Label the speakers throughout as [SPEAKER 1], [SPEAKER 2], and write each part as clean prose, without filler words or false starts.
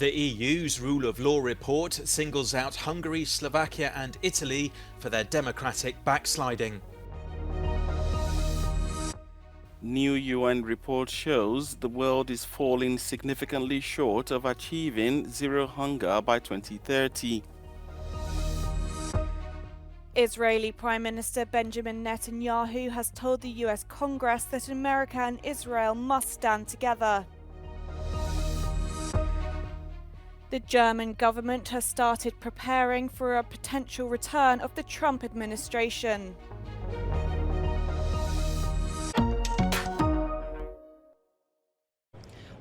[SPEAKER 1] The EU's rule of law report singles out Hungary, Slovakia and Italy for their democratic backsliding.
[SPEAKER 2] New UN report shows the world is falling significantly short of achieving zero hunger by 2030.
[SPEAKER 3] Israeli Prime Minister Benjamin Netanyahu has told the US Congress that America and Israel must stand together. The German government has started preparing for a potential return of the Trump administration.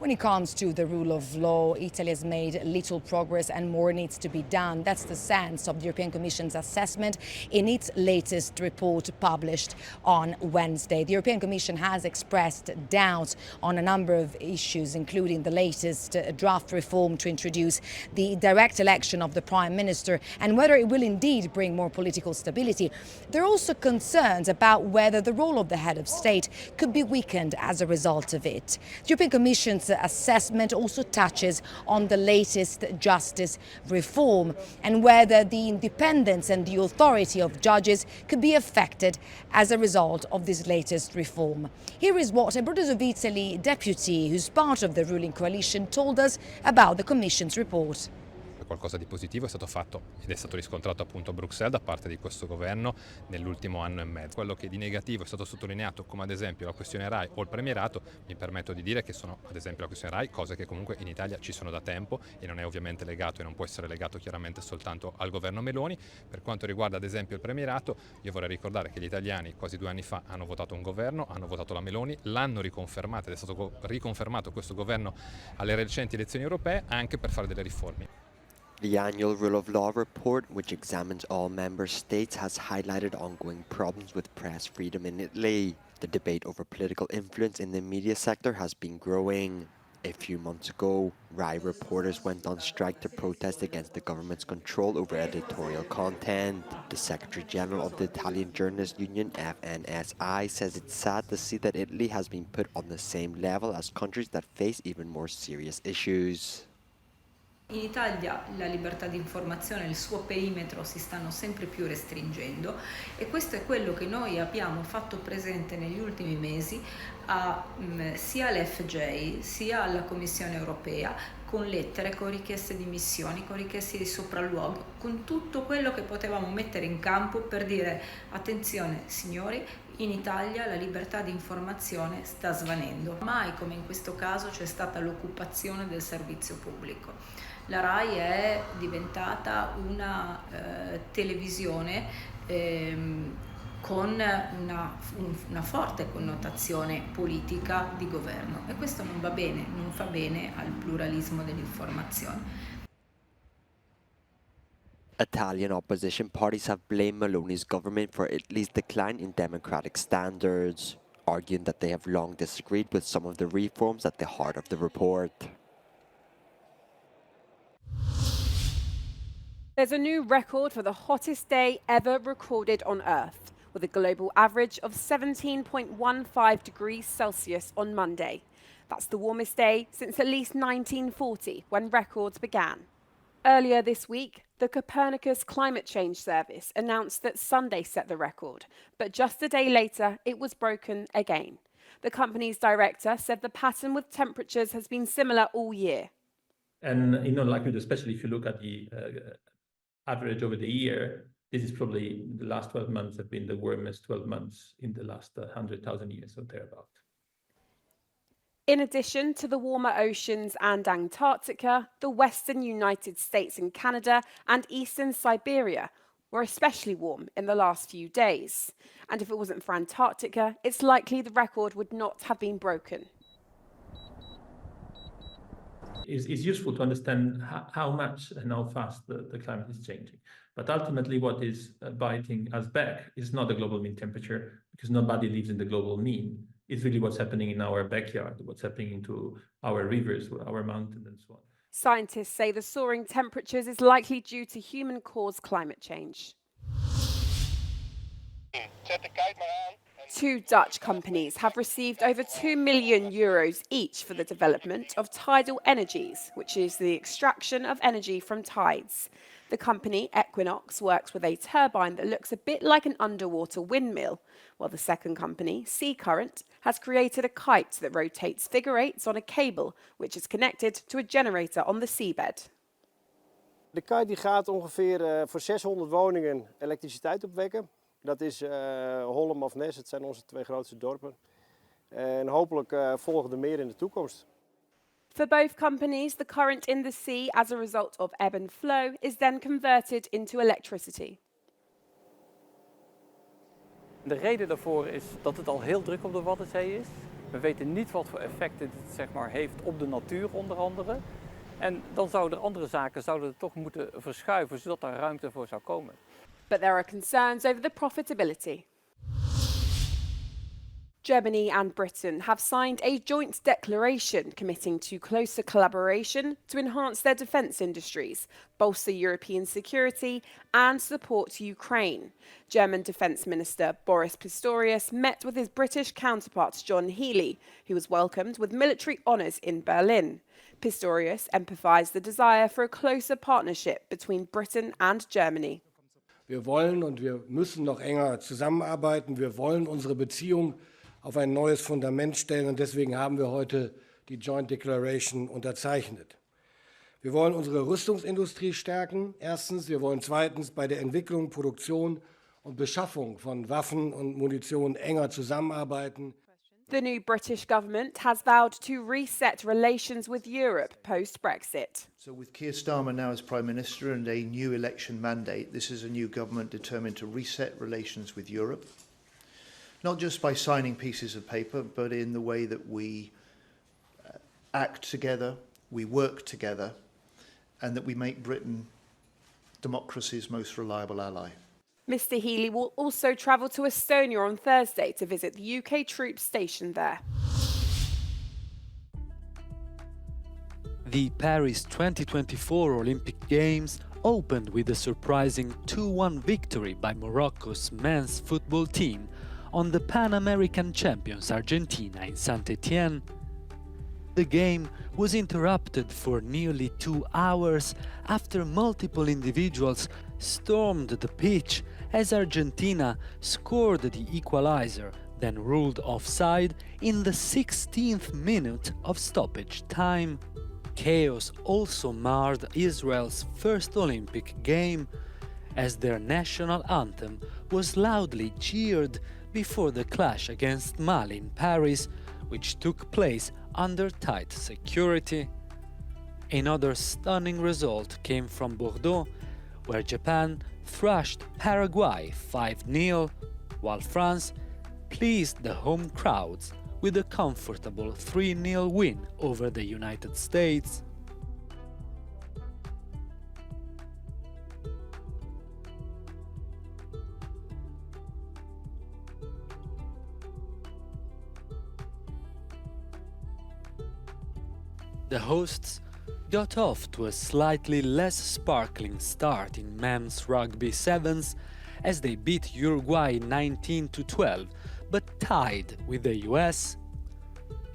[SPEAKER 4] When it comes to the rule of law, Italy has made little progress and more needs to be done. That's the sense of the European Commission's assessment in its latest report published on Wednesday. The European Commission has expressed doubts on a number of issues, including the latest draft reform to introduce the direct election of the Prime Minister and whether it will indeed bring more political stability. There are also concerns about whether the role of the head of state could be weakened as a result of it. The European Commission's assessment also touches on the latest justice reform and whether the independence and the authority of judges could be affected as a result of this latest reform. Here is what a Brothers of Italy deputy, who's part of the ruling coalition, told us about the Commission's report.
[SPEAKER 5] Qualcosa di positivo è stato fatto ed è stato riscontrato appunto a Bruxelles da parte di questo governo nell'ultimo anno e mezzo. Quello che di negativo è stato sottolineato, come ad esempio la questione RAI o il premierato, mi permetto di dire che sono ad esempio la questione RAI, cose che comunque in Italia ci sono da tempo e non è ovviamente legato e non può essere legato chiaramente soltanto al governo Meloni. Per quanto riguarda ad esempio il premierato, io vorrei ricordare che gli italiani quasi 2 anni fa hanno votato un governo, hanno votato la Meloni, l'hanno riconfermato ed è stato riconfermato questo governo alle recenti elezioni europee anche per fare delle riforme.
[SPEAKER 6] The annual Rule of Law report, which examines all member states, has highlighted ongoing problems with press freedom in Italy. The debate over political influence in the media sector has been growing. A few months ago, RAI reporters went on strike to protest against the government's control over editorial content. The Secretary General of the Italian Journalists Union, FNSI, says it's sad to see that Italy has been put on the same level as countries that face even more serious issues.
[SPEAKER 7] In Italia la libertà di informazione e il suo perimetro si stanno sempre più restringendo e questo è quello che noi abbiamo fatto presente negli ultimi mesi sia all'FJ sia alla Commissione europea con lettere, con richieste di missioni, con richieste di sopralluogo, con tutto quello che potevamo mettere in campo per dire attenzione signori, in Italia la libertà di informazione sta svanendo. Mai come in questo caso c'è stata l'occupazione del servizio pubblico. La RAI è diventata una televisione con una forte connotazione politica di governo e questo non va bene, non fa bene al pluralismo dell'informazione.
[SPEAKER 6] Italian opposition parties have blamed Meloni's government for Italy's decline in democratic standards, arguing that they have long disagreed with some of the reforms at the heart of the report.
[SPEAKER 8] There's a new record for the hottest day ever recorded on Earth, with a global average of 17.15 degrees Celsius on Monday. That's the warmest day since at least 1940, when records began. Earlier this week, the Copernicus Climate Change Service announced that Sunday set the record, but just a day later, it was broken again. The company's director said the pattern with temperatures has been similar all year.
[SPEAKER 9] And in all likelihood, especially if you look at the average over the year, this is probably the last 12 months have been the warmest 12 months in the last 100,000 years or thereabout.
[SPEAKER 8] In addition to the warmer oceans and Antarctica, the western United States and Canada and eastern Siberia were especially warm in the last few days. And if it wasn't for Antarctica, it's likely the record would not have been broken.
[SPEAKER 9] It's useful to understand how much and how fast the climate is changing. But ultimately, what is biting us back is not the global mean temperature, because nobody lives in the global mean. It's really what's happening in our backyard, what's happening into our rivers, our mountains, and so on.
[SPEAKER 8] Scientists say the soaring temperatures is likely due to human-caused climate change. Two Dutch companies have received over €2 million each for the development of tidal energies, which is the extraction of energy from tides. The company, Equinox, works with a turbine that looks a bit like an underwater windmill, while the second company, Sea Current, has created a kite that rotates figure eights on a cable, which is connected to a generator on the seabed.
[SPEAKER 10] De kite die gaat ongeveer voor 600 woningen elektriciteit opwekken. Dat is Hollem of Nes, het zijn onze twee grootste dorpen. En hopelijk volgen er meer in de toekomst.
[SPEAKER 8] For both companies, the current in the sea as a result of ebb and flow is then converted into electricity.
[SPEAKER 11] De reden daarvoor is dat het al heel druk op de Waddenzee is. We weten niet wat voor effecten het heeft op de natuur onder andere. En dan zouden andere zaken toch moeten verschuiven zodat er ruimte voor zou komen.
[SPEAKER 8] But there are concerns over the profitability. Germany and Britain have signed a joint declaration committing to closer collaboration to enhance their defence industries, bolster European security and support Ukraine. German Defence Minister Boris Pistorius met with his British counterpart John Healey, who was welcomed with military honours in Berlin. Pistorius emphasised the desire for a closer partnership between Britain and Germany.
[SPEAKER 12] Wir wollen und wir müssen noch enger zusammenarbeiten. Wir wollen unsere Beziehung auf ein neues Fundament stellen und deswegen haben wir heute die Joint Declaration unterzeichnet. Wir wollen unsere Rüstungsindustrie stärken. Erstens, wir wollen zweitens bei der Entwicklung, Produktion und Beschaffung von Waffen und Munition enger zusammenarbeiten.
[SPEAKER 8] The new British government has vowed to reset relations with Europe post-Brexit.
[SPEAKER 13] So with Keir Starmer now as Prime Minister and a new election mandate, this is a new government determined to reset relations with Europe. Not just by signing pieces of paper, but in the way that we act together, we work together, and that we make Britain democracy's most reliable ally.
[SPEAKER 8] Mr. Healey will also travel to Estonia on Thursday to visit the UK troops stationed there.
[SPEAKER 14] The Paris 2024 Olympic Games opened with a surprising 2-1 victory by Morocco's men's football team on the Pan American champions Argentina in Saint-Étienne. The game was interrupted for nearly 2 hours after multiple individuals stormed the pitch as Argentina scored the equalizer, then ruled offside in the 16th minute of stoppage time. Chaos also marred Israel's first Olympic game, as their national anthem was loudly cheered before the clash against Mali in Paris, which took place under tight security. Another stunning result came from Bordeaux, where Japan thrashed Paraguay 5-0, while France pleased the home crowds with a comfortable 3-0 win over the United States. The hosts got off to a slightly less sparkling start in men's rugby sevens as they beat Uruguay 19-12, but tied with the US.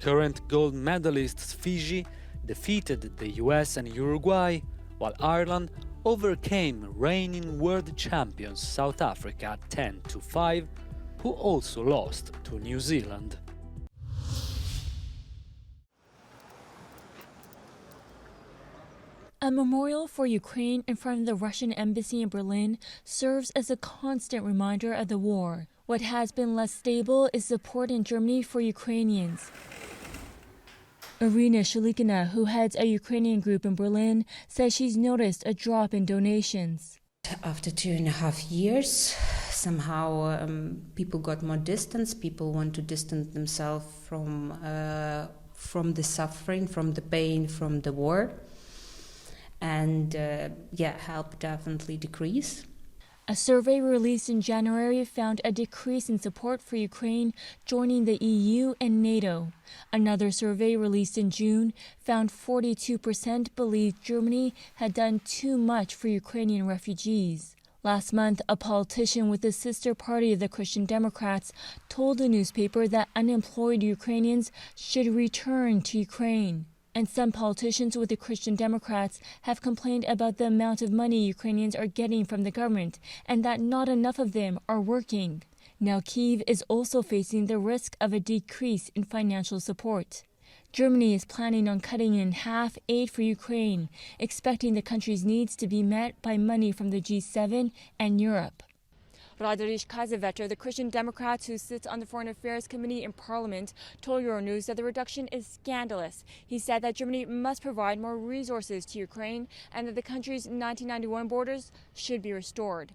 [SPEAKER 14] Current gold medalists Fiji defeated the US and Uruguay, while Ireland overcame reigning world champions South Africa 10-5, who also lost to New Zealand.
[SPEAKER 15] A memorial for Ukraine in front of the Russian embassy in Berlin serves as a constant reminder of the war. What has been less stable is support in Germany for Ukrainians. Irina Shalikina, who heads a Ukrainian group in Berlin, says she's noticed a drop in donations.
[SPEAKER 16] After 2.5 years, somehow people got more distance. People want to distance themselves from the suffering, from the pain, from the war. And help definitely decrease.
[SPEAKER 15] A survey released in January found a decrease in support for Ukraine joining the EU and NATO. Another survey released in June found 42% believed Germany had done too much for Ukrainian refugees. Last month, a politician with the sister party of the Christian Democrats told the newspaper that unemployed Ukrainians should return to Ukraine. And some politicians with the Christian Democrats have complained about the amount of money Ukrainians are getting from the government and that not enough of them are working. Now Kyiv is also facing the risk of a decrease in financial support. Germany is planning on cutting in half aid for Ukraine, expecting the country's needs to be met by money from the G7 and Europe. Radarish Kaiservetter, the Christian Democrat who sits on the Foreign Affairs Committee in Parliament, told Euronews that the reduction is scandalous. He said that Germany must provide more resources to Ukraine and that the country's 1991 borders should be restored.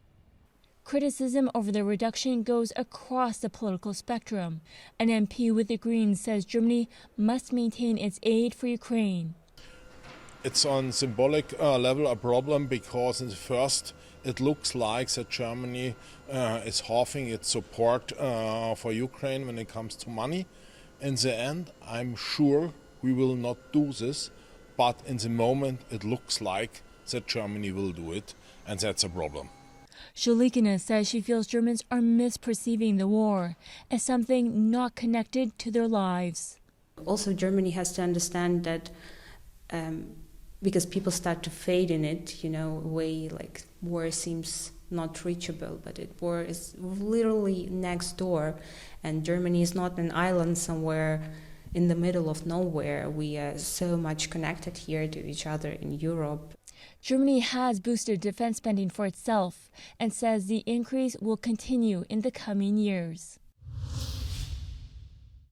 [SPEAKER 15] Criticism over the reduction goes across the political spectrum. An MP with the Greens says Germany must maintain its aid for Ukraine.
[SPEAKER 17] It's on symbolic level a problem because in the first it looks like that Germany is halving its support for Ukraine when it comes to money. In the end, I'm sure we will not do this, but in the moment it looks like that Germany will do it, and that's a problem.
[SPEAKER 15] Shulikina says she feels Germans are misperceiving the war as something not connected to their lives.
[SPEAKER 16] Also, Germany has to understand that because people start to fade in it, a way like war seems not reachable, but war is literally next door, and Germany is not an island somewhere in the middle of nowhere. We are so much connected here to each other in Europe.
[SPEAKER 15] Germany has boosted defense spending for itself and says the increase will continue in the coming years.